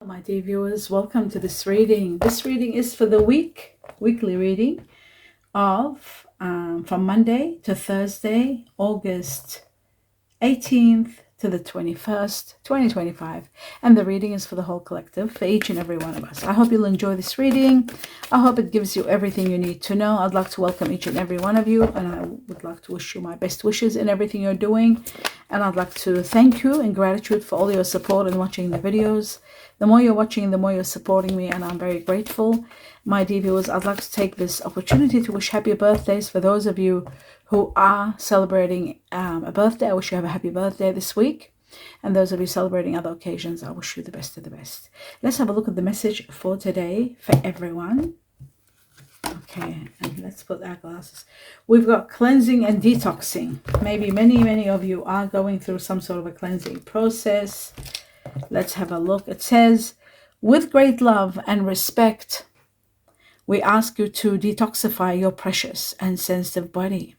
My dear viewers, welcome to this reading. This reading is for the weekly reading of from Monday to Thursday, August 18th to the 21st, 2025. And the reading is for the whole collective, for each and every one of us. I hope you'll enjoy this reading. I hope it gives you everything you need to know. I'd like to welcome each and every one of you, and I would like to wish you my best wishes in everything you're doing. And I'd like to thank you in gratitude for all your support and watching the videos. The more you're watching, the more you're supporting me, and I'm very grateful. My dear viewers, I'd like to take this opportunity to wish happy birthdays for those of you who are celebrating a birthday. I wish you have a happy birthday this week. And those of you celebrating other occasions, I wish you the best of the best. Let's have a look at the message for today for everyone. Okay, and let's put our glasses. We've got cleansing and detoxing. Maybe many of you are going through some sort of a cleansing process. Let's have a look. It says, with great love and respect, we ask you to detoxify your precious and sensitive body.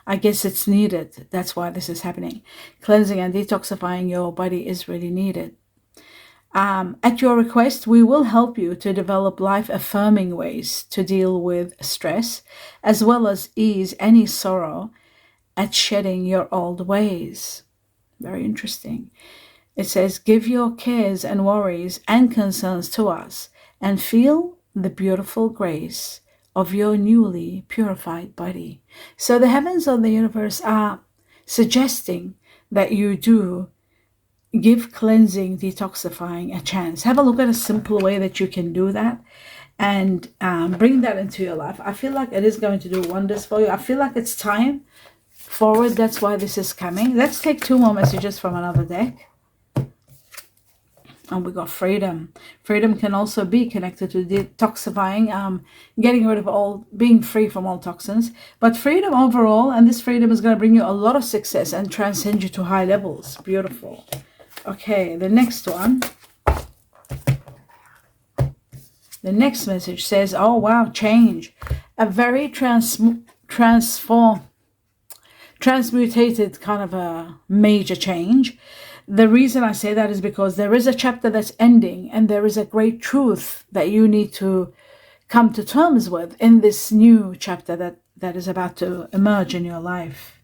I guess it's needed. That's why this is happening. Cleansing and detoxifying your body is really needed. At your request, we will help you to develop life-affirming ways to deal with stress, as well as ease any sorrow at shedding your old ways. Very interesting. It says, give your cares and worries and concerns to us and feel the beautiful grace of your newly purified body. So the heavens of the universe are suggesting that you do give cleansing, detoxifying a chance. Have a look at a simple way that you can do that and bring that into your life. I feel like it is going to do wonders for you. I feel like it's time forward. That's why this is coming. Let's take two more messages from another deck. And we got freedom. Freedom can also be connected to detoxifying, getting rid of all, being free from all toxins. But freedom overall, and this freedom is going to bring you a lot of success and transcend you to high levels. Beautiful. Okay, the next one. The next message says, oh wow, change. A very transmutated kind of a major change. The reason I say that is because there is a chapter that's ending and there is a great truth that you need to come to terms with in this new chapter that is about to emerge in your life.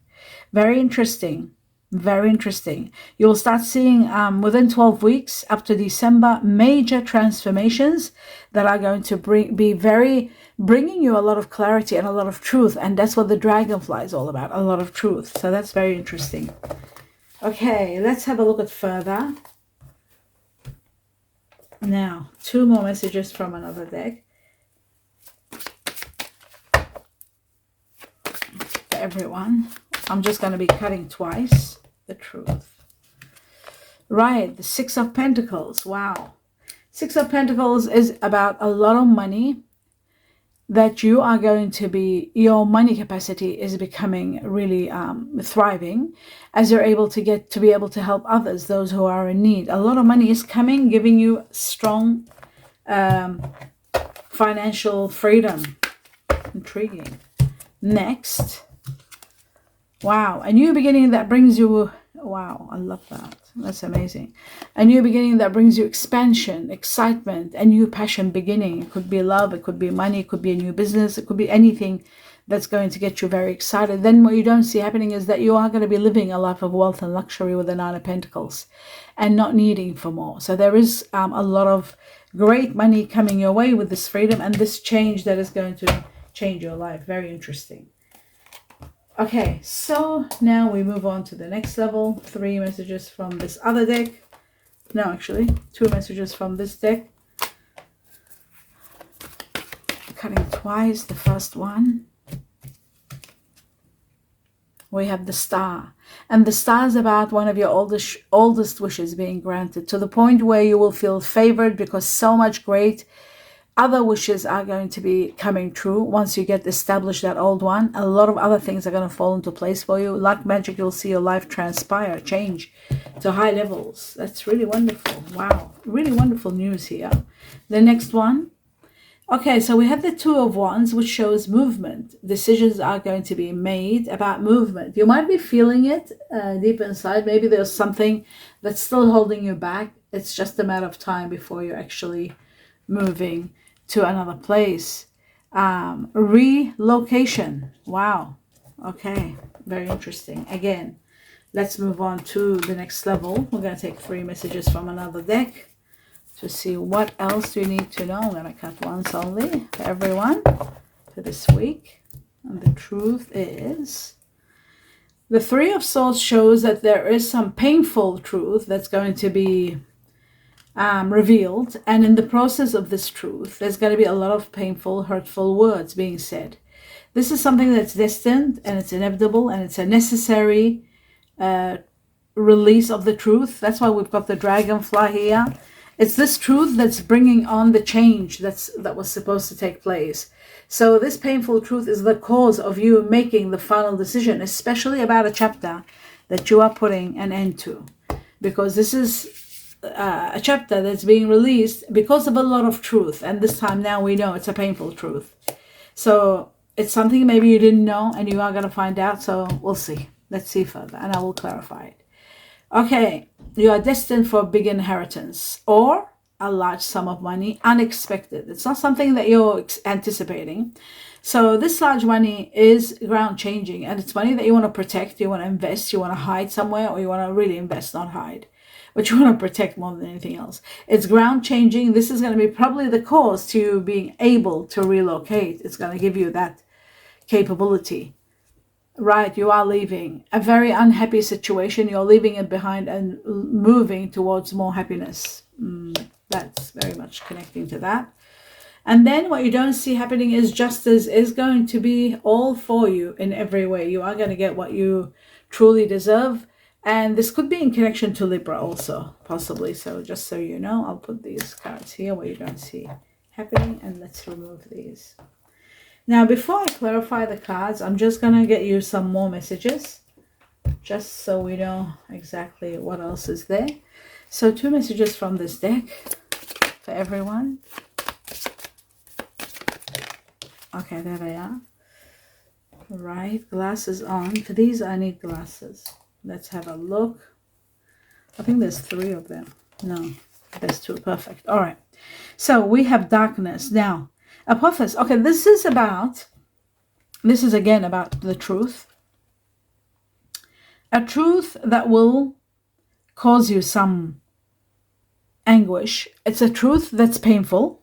Very interesting. Very interesting. You will start seeing within 12 weeks up to December major transformations that are going to bringing you a lot of clarity and a lot of truth. And that's what the dragonfly is all about, a lot of truth. So that's very interesting. Okay, let's have a look at further. Now, two more messages from another deck. For everyone. I'm just going to be cutting twice. The truth. Right, the Six of Pentacles. Wow. Six of Pentacles is about a lot of money that you are going to be, your money capacity is becoming really thriving as you're able to be able to help others, those who are in need. A lot of money is coming, giving you strong financial freedom. Intriguing. Next. Wow, a new beginning that brings you, wow, I love that. That's amazing. A new beginning that brings you expansion, excitement, a new passion beginning. It could be love, it could be money, it could be a new business, it could be anything that's going to get you very excited. Then what you don't see happening is that you are going to be living a life of wealth and luxury with the Nine of Pentacles and not needing for more. So there is a lot of great money coming your way with this freedom and this change that is going to change your life. Very interesting. Okay, so now we move on to the next level. Three messages from this other deck. No, actually, two messages from this deck. Cutting twice, the first one. We have the Star. And the Star is about one of your oldest wishes being granted, to the point where you will feel favored because so much great other wishes are going to be coming true. Once you get established that old one, a lot of other things are going to fall into place for you. Like magic, you'll see your life transpire, change to high levels. That's really wonderful. Wow. Really wonderful news here. The next one. Okay, so we have the Two of Wands, which shows movement. Decisions are going to be made about movement. You might be feeling it deep inside. Maybe there's something that's still holding you back. It's just a matter of time before you're actually moving to another place. Relocation. Wow. Okay. Very interesting. Again, let's move on to the next level. We're going to take 3 messages from another deck to see what else you need to know. I'm going to cut once only for everyone for this week. And the truth is, the 3 of Swords shows that there is some painful truth that's going to be revealed, and in the process of this truth there's going to be a lot of painful, hurtful words being said. This is something that's destined, and it's inevitable, and it's a necessary release of the truth. That's why we've got the dragonfly here. It's this truth that's bringing on the change that was supposed to take place. So this painful truth is the cause of you making the final decision, especially about a chapter that you are putting an end to, because this is a chapter that's being released because of a lot of truth, and this time now we know it's a painful truth. So it's something maybe you didn't know, and you are going to find out. So we'll see. Let's see further, and I will clarify it. Okay, you are destined for a big inheritance or a large sum of money, unexpected. It's not something that you're anticipating. So this large money is ground changing, and it's money that you want to protect, you want to invest, you want to hide somewhere, or you want to really invest, not hide. But you want to protect more than anything else. It's ground changing. This is going to be probably the cause to you being able to relocate. It's going to give you that capability. Right, you are leaving a very unhappy situation. You're leaving it behind and moving towards more happiness. That's very much connecting to that. And then what you don't see happening is justice is going to be all for you in every way. You are going to get what you truly deserve. And this could be in connection to Libra also, possibly. So just so you know, I'll put these cards here where you don't see happening. And let's remove these. Now, before I clarify the cards, I'm just going to get you some more messages, just so we know exactly what else is there. So 2 messages from this deck for everyone. Okay, there they are. Right, glasses on. For these, I need glasses. Let's have a look. I think there's 3 of them. No, there's 2. Perfect. All right. So we have darkness. Now, Apophis. Okay, this is again about the truth. A truth that will cause you some anguish. It's a truth that's painful,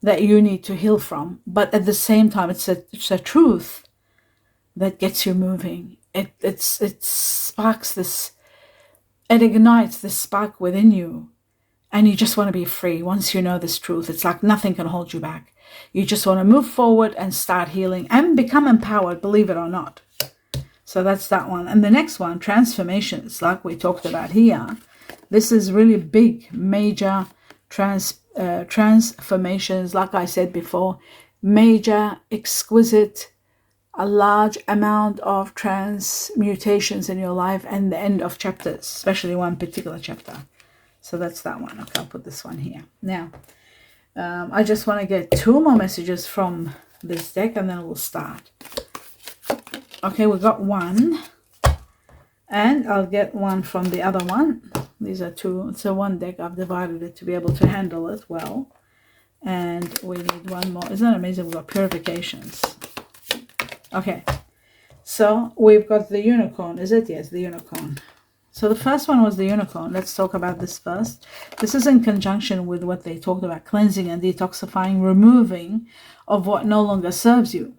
that you need to heal from. But at the same time, it's a truth that gets you moving. It sparks this, it ignites this spark within you. And you just want to be free once you know this truth. It's like nothing can hold you back. You just want to move forward and start healing and become empowered, believe it or not. So that's that one. And the next one, transformations, like we talked about here. This is really big, major transformations. Like I said before, major, exquisite, a large amount of transmutations in your life and the end of chapters, especially one particular chapter. So that's that one. Okay, I'll put this one here. Now, I just want to get 2 more messages from this deck and then we'll start. Okay, we got 1. And I'll get 1 from the other one. These are 2. So 1 deck, I've divided it to be able to handle it well. And we need 1 more. Isn't that amazing? We've got purifications. Okay. So we've got the unicorn. Is it? Yes, the unicorn. So the first one was the unicorn. Let's talk about this first. This is in conjunction with what they talked about, cleansing and detoxifying, removing of what no longer serves you.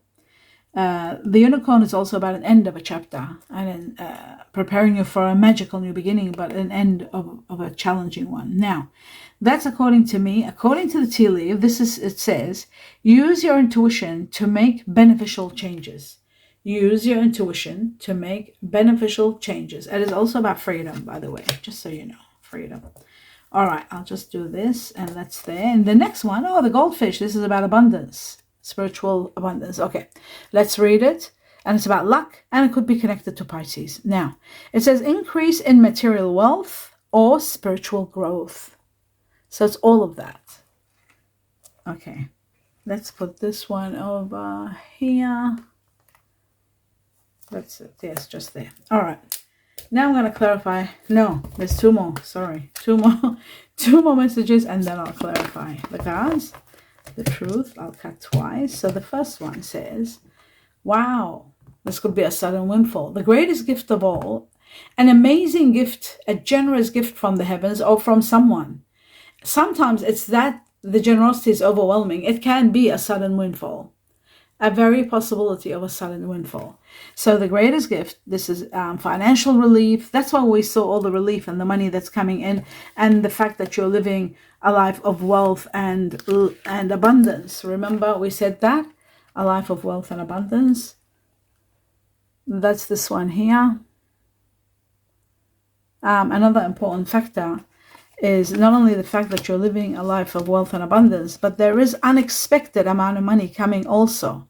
The unicorn is also about an end of a chapter and preparing you for a magical new beginning, but an end of a challenging one. Now, that's according to me. According to the tea leaf, it says, use your intuition to make beneficial changes. Use your intuition to make beneficial changes. It is also about freedom, by the way, just so you know, freedom. All right, I'll just do this, and that's there. And the next one, the goldfish. This is about abundance, spiritual abundance. Okay, let's read it. And it's about luck, and it could be connected to Pisces. Now, it says increase in material wealth or spiritual growth. So it's all of that. Okay, let's put this one over here. That's it. Yes, just there. All right. Now I'm going to clarify. No, there's two more. Sorry. Two more. Two more messages, and then I'll clarify the cards. The truth. I'll cut twice. So the first one says, wow, this could be a sudden windfall. The greatest gift of all. An amazing gift. A generous gift from the heavens or from someone. Sometimes it's that the generosity is overwhelming. It can be a sudden windfall. A very possibility of a sudden windfall. So the greatest gift, this is financial relief. That's why we saw all the relief and the money that's coming in, and the fact that you're living a life of wealth and abundance. Remember we said that? A life of wealth and abundance. That's this one here. Another important factor is not only the fact that you're living a life of wealth and abundance, but there is unexpected amount of money coming also.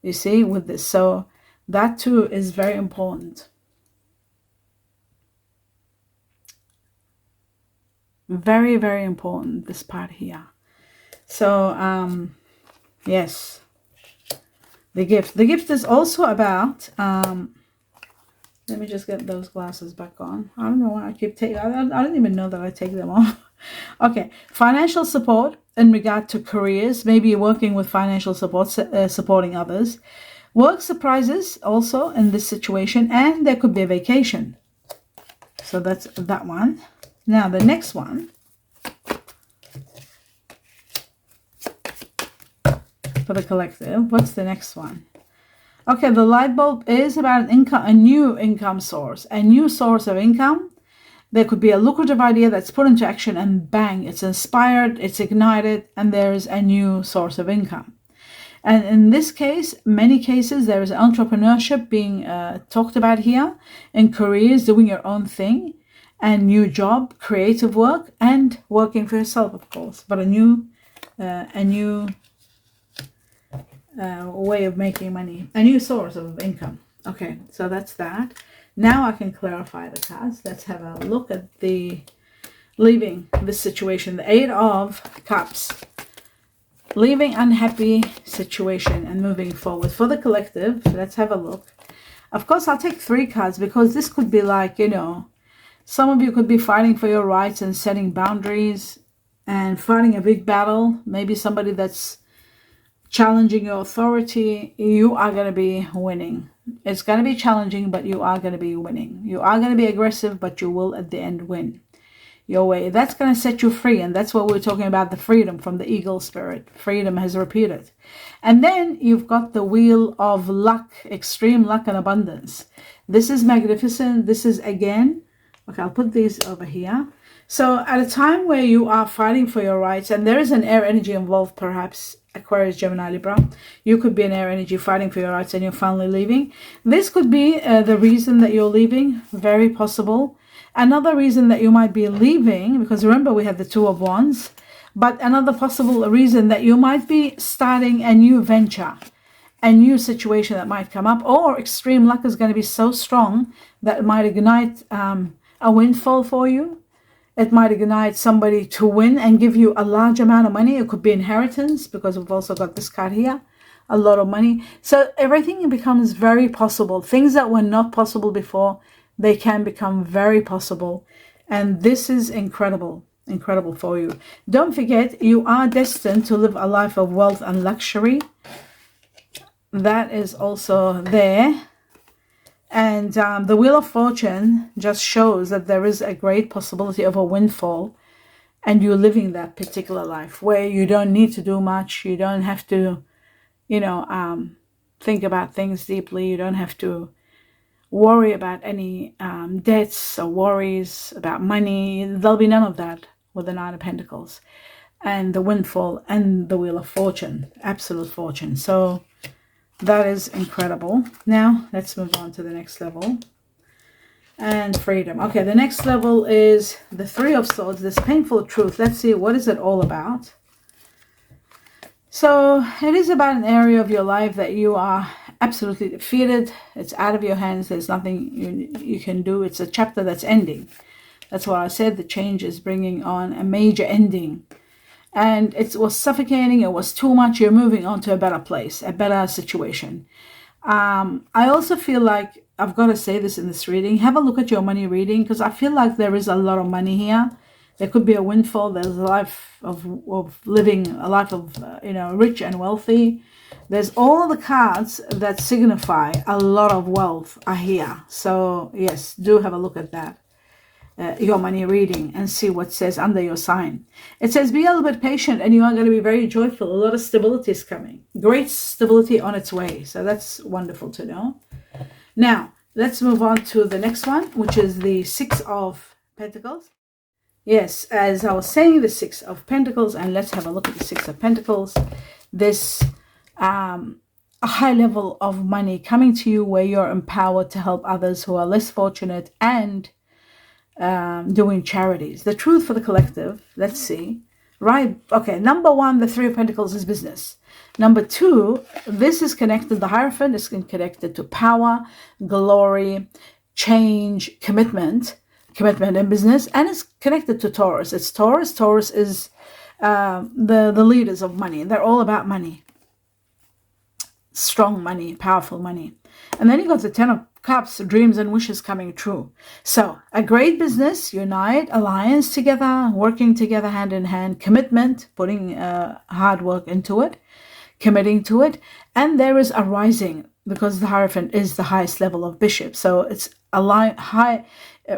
You see, with this. So that too is very important. Very, very important, this part here. So, yes. The gift. The gift is also about, let me just get those glasses back on. I don't know why I keep taking, I don't even know that I take them off. Okay, financial support in regard to careers. Maybe you're working with financial support, supporting others. Work surprises also in this situation, and there could be a vacation. So that's that one. Now the next one. For the collective, what's the next one? Okay, the light bulb is about an income, a new income source, a new source of income. There could be a lucrative idea that's put into action and bang, it's inspired, it's ignited, and there's a new source of income. And in this case, many cases, there is entrepreneurship being talked about here, in careers, doing your own thing, and new job, creative work, and working for yourself, of course, but a new way of making money, a new source of income. Okay, so that's that. Now I can clarify the cards. Let's have a look at the leaving this situation. The Eight of Cups. Leaving unhappy situation and moving forward. For the collective, let's have a look. Of course, I'll take 3 cards because this could be like, you know, some of you could be fighting for your rights and setting boundaries and fighting a big battle. Maybe somebody that's challenging your authority. You are going to be winning. It's going to be challenging, but you are going to be winning. You are going to be aggressive, but you will at the end win your way. That's going to set you free. And that's what we're talking about, the freedom from the eagle spirit. Freedom has repeated. And then you've got the wheel of luck, extreme luck and abundance. This is magnificent. This is again, okay, I'll put these over here. So at a time where you are fighting for your rights, and there is an air energy involved, perhaps Aquarius, Gemini, Libra, you could be an air energy fighting for your rights and you're finally leaving. This could be the reason that you're leaving, very possible. Another reason that you might be leaving, because remember we have the Two of Wands, but another possible reason that you might be starting a new venture, a new situation that might come up, or extreme luck is going to be so strong that it might ignite a windfall for you. It might ignite somebody to win and give you a large amount of money. It could be inheritance, because we've also got this card here, a lot of money. So everything becomes very possible. Things that were not possible before, they can become very possible. And this is incredible, incredible for you. Don't forget, you are destined to live a life of wealth and luxury. That is also there. And the Wheel of Fortune just shows that there is a great possibility of a windfall, and you're living that particular life where you don't need to do much. You don't have to, you know, think about things deeply. You don't have to worry about any debts or worries about money. There'll be none of that with the Nine of Pentacles and the windfall and the Wheel of Fortune, absolute fortune. So that is incredible. Now, let's move on to the next level. And freedom. Okay, the next level is the Three of Swords, this painful truth. Let's see, what is it all about? So, it is about an area of your life that you are absolutely defeated. It's out of your hands. There's nothing you can do. It's a chapter that's ending. That's what I said. The change is bringing on a major ending. And it was suffocating. It was too much. You're moving on to a better place, a better situation. I also feel like I've got to say this in this reading. Have a look at your money reading, because I feel like there is a lot of money here. There could be a windfall. There's a life of living a life of, rich and wealthy. There's all the cards that signify a lot of wealth are here. So yes, do have a look at that. Your money reading and see what says under your sign. It says be a little bit patient and you are going to be very joyful. A lot of stability is coming. Great stability on its way. So that's wonderful to know. Now, let's move on to the next one, which is the Six of Pentacles. Yes, as I was saying, the Six of Pentacles, and let's have a look at the Six of Pentacles. This a high level of money coming to you where you're empowered to help others who are less fortunate and doing charities. The truth for the collective, let's see. Right, okay, number one, the Three of Pentacles is business. Number two, this is connected, the Hierophant is connected to power, glory, change, commitment in business, and it's connected to Taurus. It's Taurus. Taurus is the leaders of money. They're all about money. Strong money, powerful money. And then you got the Ten of Cups, dreams and wishes coming true. So a great business, unite, alliance together, working together hand in hand, commitment, putting hard work into it, committing to it. And there is a rising, because the Hierophant is the highest level of bishop. So it's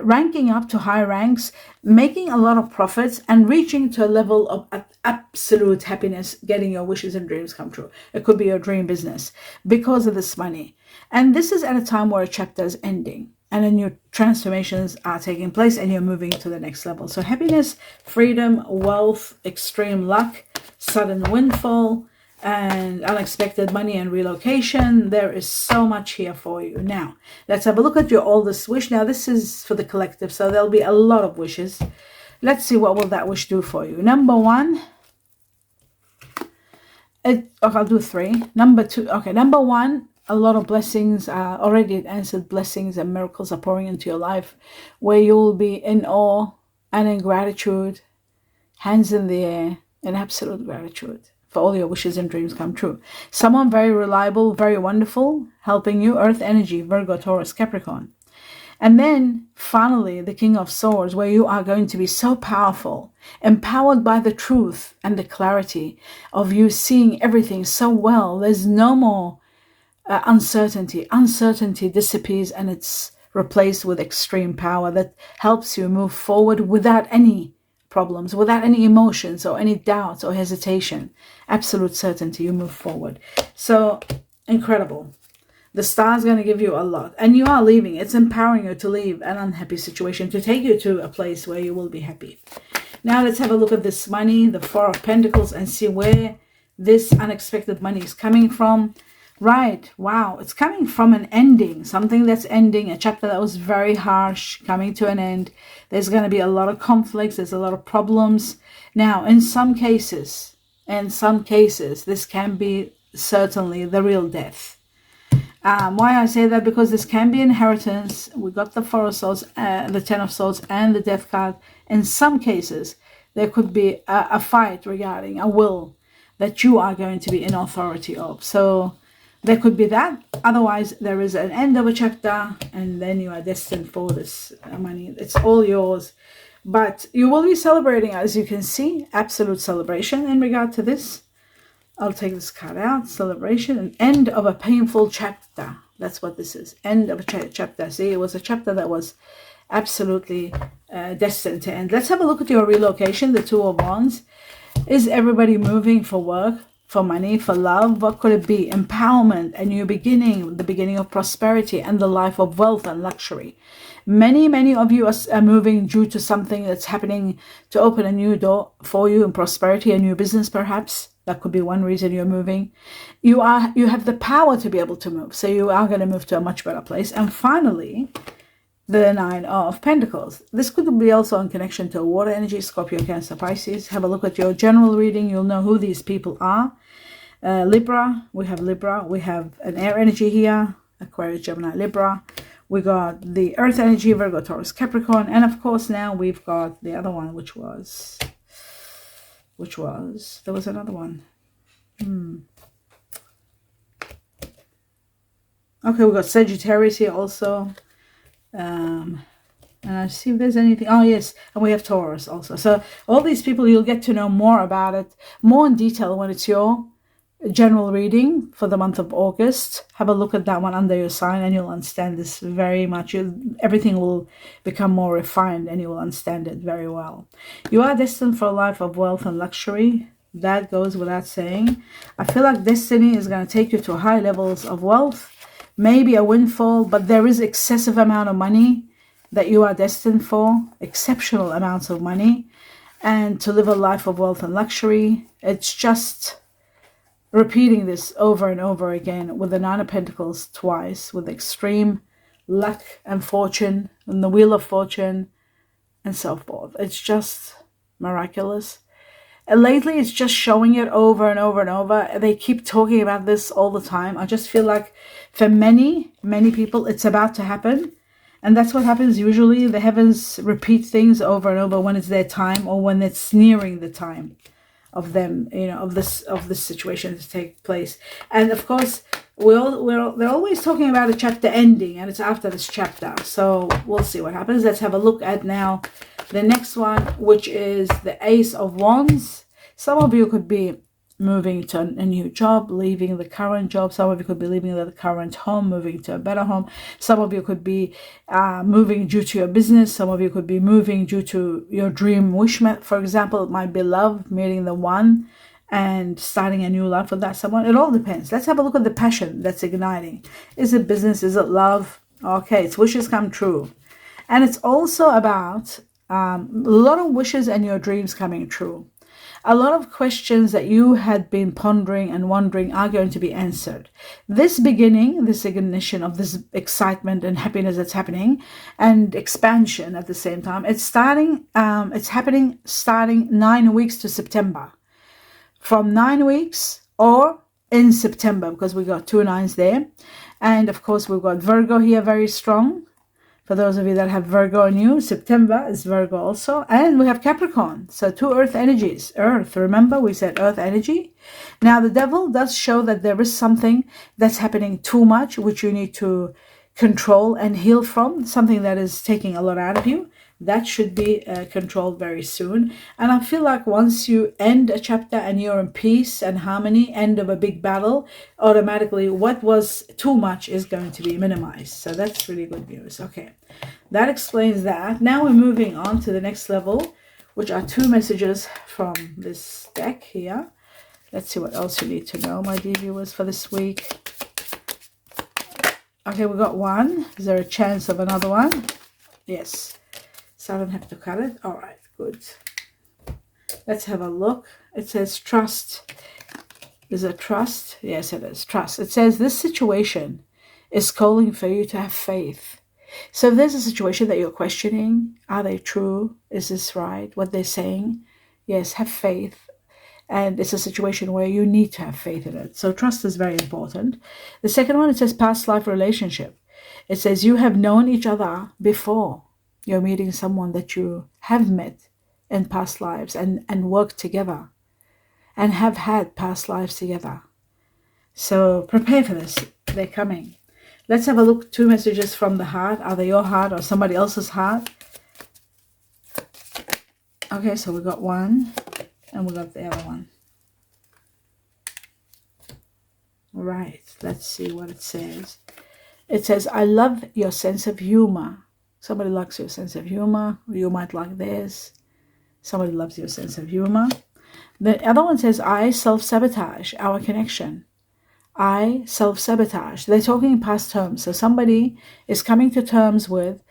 ranking up to high ranks, making a lot of profits, and reaching to a level of absolute happiness, getting your wishes and dreams come true. It could be your dream business because of this money. And this is at a time where a chapter is ending and a new transformations are taking place and you're moving to the next level. So happiness, freedom, wealth, extreme luck, sudden windfall, and unexpected money and relocation. There is so much here for you. Now, let's have a look at your oldest wish. Now, this is for the collective, so there'll be a lot of wishes. Let's see what will that wish do for you. Number one, I'll do three. Number two, number one, a lot of blessings, already answered blessings and miracles are pouring into your life, where you'll be in awe and in gratitude, hands in the air, in absolute gratitude for all your wishes and dreams come true. Someone very reliable, very wonderful, helping you, earth energy, Virgo, Taurus, Capricorn. And then finally, the King of Swords, where you are going to be so powerful, empowered by the truth and the clarity of you seeing everything so well. There's no more uncertainty. Uncertainty disappears and it's replaced with extreme power that helps you move forward without any problems, without any emotions or any doubts or hesitation. Absolute certainty, you move forward. So incredible. The star's going to give you a lot, and you are leaving. It's empowering you to leave an unhappy situation to take you to a place where you will be happy. Now let's have a look at this money, the Four of Pentacles, and see where this unexpected money is coming from. Right, wow, it's coming from an ending, something that's ending, a chapter that was very harsh, coming to an end. There's going to be a lot of conflicts, there's a lot of problems. Now, in some cases, this can be certainly the real death. Why I say that? Because this can be inheritance. We got the Four of Swords, the Ten of Swords, and the Death card. In some cases, there could be a fight regarding a will that you are going to be in authority of. So there could be that. Otherwise, there is an end of a chapter, and then you are destined for this money. It's all yours. But you will be celebrating, as you can see, absolute celebration in regard to this. I'll take this card out. Celebration, an end of a painful chapter. That's what this is. End of a chapter. See, it was a chapter that was absolutely destined to end. Let's have a look at your relocation, the Two of Wands. Is everybody moving for work, for money, for love? What could it be? Empowerment, a new beginning, the beginning of prosperity, and the life of wealth and luxury. Many of you are moving due to something that's happening to open a new door for you in prosperity, a new business perhaps. That could be one reason you're moving. You have the power to be able to move. So you are going to move to a much better place. And finally, the Nine of Pentacles. This could be also in connection to water energy, Scorpio, Cancer, Pisces. Have a look at your general reading. You'll know who these people are. Libra. We have an air energy here. Aquarius, Gemini, Libra. We got the earth energy, Virgo, Taurus, Capricorn. And of course now we've got the other one, which was, there was another one. Okay, we've got Sagittarius here also. And I see if there's anything. Oh, yes. And we have Taurus also. So all these people, you'll get to know more about it, more in detail when it's your general reading for the month of August. Have a look at that one under your sign and you'll understand this very much. Everything will become more refined and you will understand it very well. You are destined for a life of wealth and luxury. That goes without saying. I feel like destiny is going to take you to high levels of wealth, maybe a windfall, but there is excessive amount of money that you are destined for, exceptional amounts of money, and to live a life of wealth and luxury. It's just repeating this over and over again with the Nine of Pentacles twice, with extreme luck and fortune and the Wheel of Fortune and so forth. It's just miraculous. And lately it's just showing it over and over and over. They keep talking about this all the time. I just feel like for many people it's about to happen. And that's what happens usually. The heavens repeat things over and over when it's their time or when it's nearing the time of them, of this situation to take place. And of course, they're always talking about a chapter ending, and it's after this chapter. So we'll see what happens. Let's have a look at now the next one, which is the Ace of Wands. Some of you could be moving to a new job, leaving the current job. Some of you could be leaving the current home, moving to a better home. Some of you could be moving due to your business. Some of you could be moving due to your dream wish. For example, it might be love, meeting the one and starting a new life with that someone. It all depends. Let's have a look at the passion that's igniting. Is it business? Is it love? Okay, it's wishes come true. And it's also about a lot of wishes and your dreams coming true. A lot of questions that you had been pondering and wondering are going to be answered. This beginning, this ignition of this excitement and happiness that's happening and expansion at the same time, it's happening starting 9 weeks to September. From 9 weeks or in September, because we got 2 9s there. And of course, we've got Virgo here very strong. For those of you that have Virgo in you, September is Virgo also. And we have Capricorn. So 2 earth energies. Earth, remember we said earth energy. Now the devil does show that there is something that's happening too much, which you need to control and heal from. Something that is taking a lot out of you. That should be controlled very soon. And I feel like once you end a chapter and you're in peace and harmony, end of a big battle, automatically what was too much is going to be minimized. So that's really good news. Okay, that explains that. Now we're moving on to the next level, which are 2 messages from this deck here. Let's see what else you need to know, my dear viewers, for this week. Okay, we got 1. Is there a chance of another one? Yes. So I don't have to cut it. All right, good. Let's have a look. It says trust. Is it trust? Yes, it is. Trust. It says this situation is calling for you to have faith. So if there's a situation that you're questioning, are they true? Is this right? What they're saying? Yes, have faith. And it's a situation where you need to have faith in it. So trust is very important. The second one, it says past life relationship. It says you have known each other before. You're meeting someone that you have met in past lives and worked together and have had past lives together. So prepare for this. They're coming. Let's have a look. 2 messages from the heart. Are they your heart or somebody else's heart? Okay, so we got 1 and we got the other one. All right, let's see what it says. It says, I love your sense of humor. Somebody likes your sense of humor. You might like theirs. Somebody loves your sense of humor. The other one says, I self-sabotage our connection. I self-sabotage. They're talking in past terms. So somebody is coming to terms with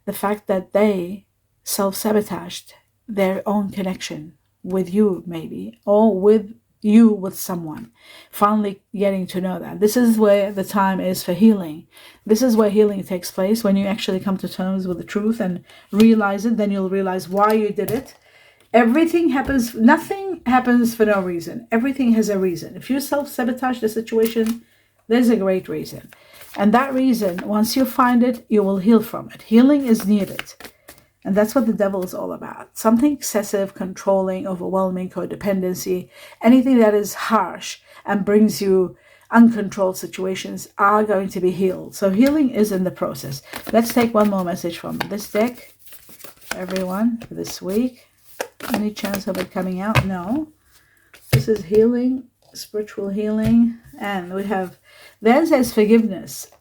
the fact that they self-sabotaged their own connection with you, maybe, or with you with someone. Finally getting to know that. This is where the time is for healing. This is where healing takes place. When you actually come to terms with the truth and realize it, then you'll realize why you did it. Everything happens, nothing happens for no reason. Everything has a reason. If you self-sabotage the situation, there's a great reason. And that reason, once you find it, you will heal from it. Healing is needed. And that's what the devil is all about. Something excessive, controlling, overwhelming, codependency, anything that is harsh and brings you uncontrolled situations are going to be healed. So healing is in the process. Let's take one more message from this deck, everyone, for this week. Any chance of it coming out? No. This is healing, spiritual healing. And we have, then says forgiveness.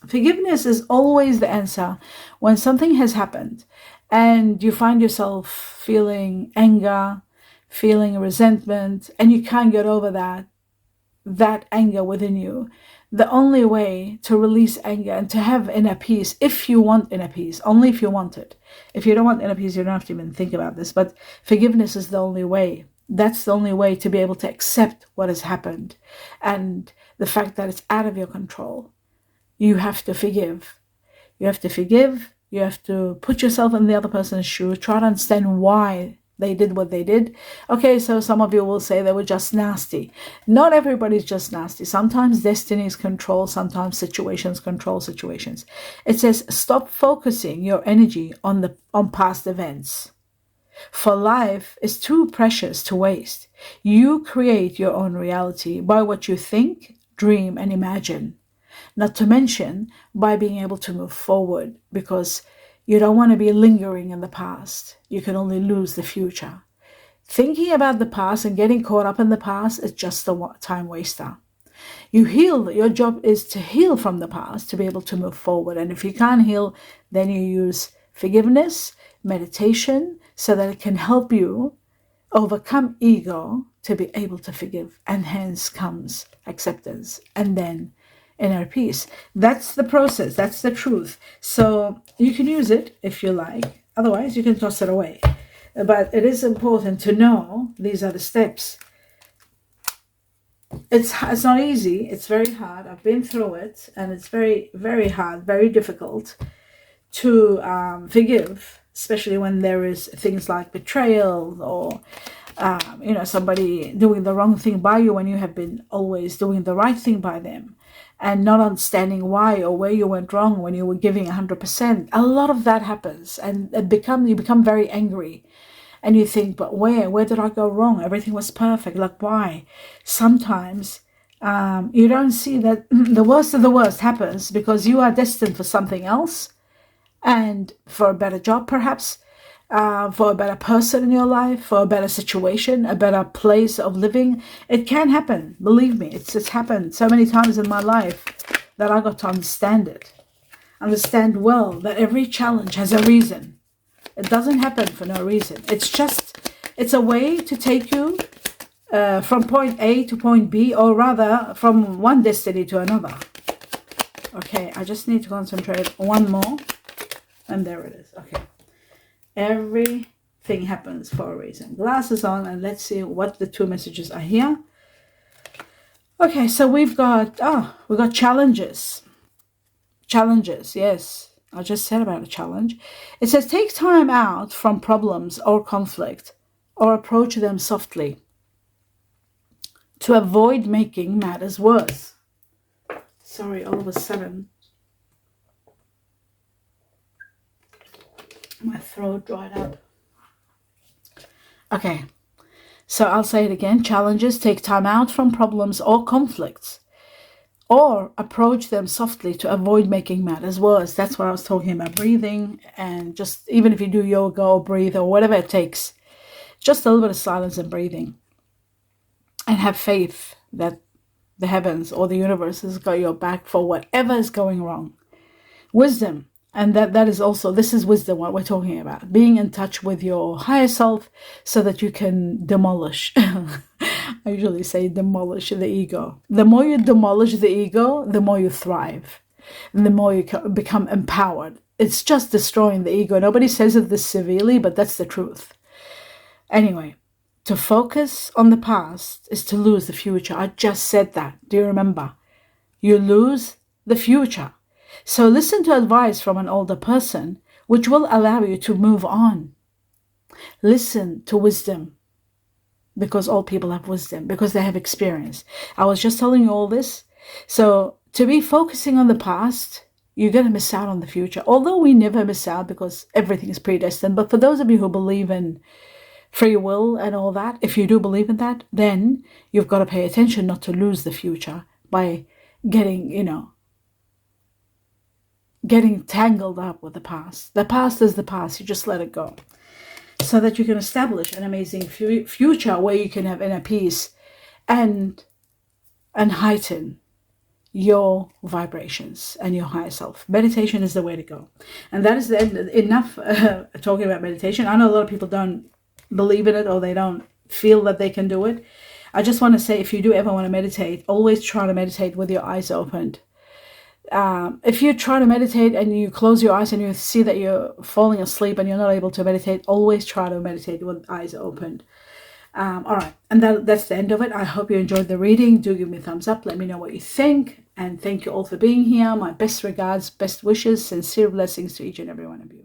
Forgiveness is always the answer when something has happened and you find yourself feeling anger, feeling resentment, and you can't get over that anger within you. The only way to release anger and to have inner peace, if you want inner peace, only if you want it. If you don't want inner peace, you don't have to even think about this, but forgiveness is the only way. That's the only way to be able to accept what has happened and the fact that it's out of your control. You have to forgive. You have to forgive. You have to put yourself in the other person's shoes. Try to understand why they did what they did. Okay, so some of you will say they were just nasty. Not everybody's just nasty. Sometimes destinies control, sometimes situations control situations. It says stop focusing your energy on past events. For life is too precious to waste. You create your own reality by what you think, dream, and imagine. Not to mention by being able to move forward, because you don't want to be lingering in the past. You can only lose the future. Thinking about the past and getting caught up in the past is just a time waster. You heal. Your job is to heal from the past to be able to move forward. And if you can't heal, then you use forgiveness, meditation, so that it can help you overcome ego to be able to forgive. And hence comes acceptance and then inner peace. That's the process. That's the truth. So you can use it if you like. Otherwise, you can toss it away. But it is important to know these are the steps. It's not easy. It's very hard. I've been through it, and it's very, very hard, very difficult to forgive, especially when there is things like betrayal or somebody doing the wrong thing by you when you have been always doing the right thing by them, and not understanding why or where you went wrong when you were giving 100%. A lot of that happens, and you become very angry, and you think, but where did I go wrong? Everything was perfect. Like, why? Sometimes you don't see that the worst of the worst happens because you are destined for something else, and for a better job, perhaps, for a better person in your life, for a better situation, a better place of living. It can happen. Believe me, it's happened so many times in my life that I got to understand it. Understand well that every challenge has a reason. It doesn't happen for no reason. It's a way to take you from point A to point B, or rather from one destiny to another. Okay, I just need to concentrate one more. And there it is. Okay. Everything happens for a reason. Glasses on, and let's see what the two messages are here. Okay, so we've got challenges. Challenges, yes. I just said about a challenge. It says take time out from problems or conflict, or approach them softly to avoid making matters worse. Sorry, all of a sudden my throat dried up. Okay, so I'll say it again. Challenges take time out from problems or conflicts, or approach them softly to avoid making matters worse. That's what I was talking about. Breathing, and just even if you do yoga or breathe or whatever it takes, just a little bit of silence and breathing, and have faith that the heavens or the universe has got your back for whatever is going wrong. Wisdom. And that is also, this is wisdom, what we're talking about. Being in touch with your higher self so that you can demolish. I usually say demolish the ego. The more you demolish the ego, the more you thrive. And the more you become empowered. It's just destroying the ego. Nobody says it this severely, but that's the truth. Anyway, to focus on the past is to lose the future. I just said that. Do you remember? You lose the future. So listen to advice from an older person, which will allow you to move on. Listen to wisdom, because all people have wisdom, because they have experience. I was just telling you all this. So to be focusing on the past, you're going to miss out on the future. Although we never miss out because everything is predestined. But for those of you who believe in free will and all that, if you do believe in that, then you've got to pay attention not to lose the future by getting, getting tangled up with the past. The past is the past. You just let it go so that you can establish an amazing future where you can have inner peace and heighten your vibrations and your higher self. Meditation is the way to go. And that is enough talking about meditation. I know a lot of people don't believe in it, or they don't feel that they can do it. I just want to say, if you do ever want to meditate, always try to meditate with your eyes opened. If you try to meditate and you close your eyes and you see that you're falling asleep and you're not able to meditate, always try to meditate with eyes opened. All right, and that's the end of it. I hope you enjoyed the reading. Do give me a thumbs up. Let me know what you think. And thank you all for being here. My best regards, best wishes, sincere blessings to each and every one of you.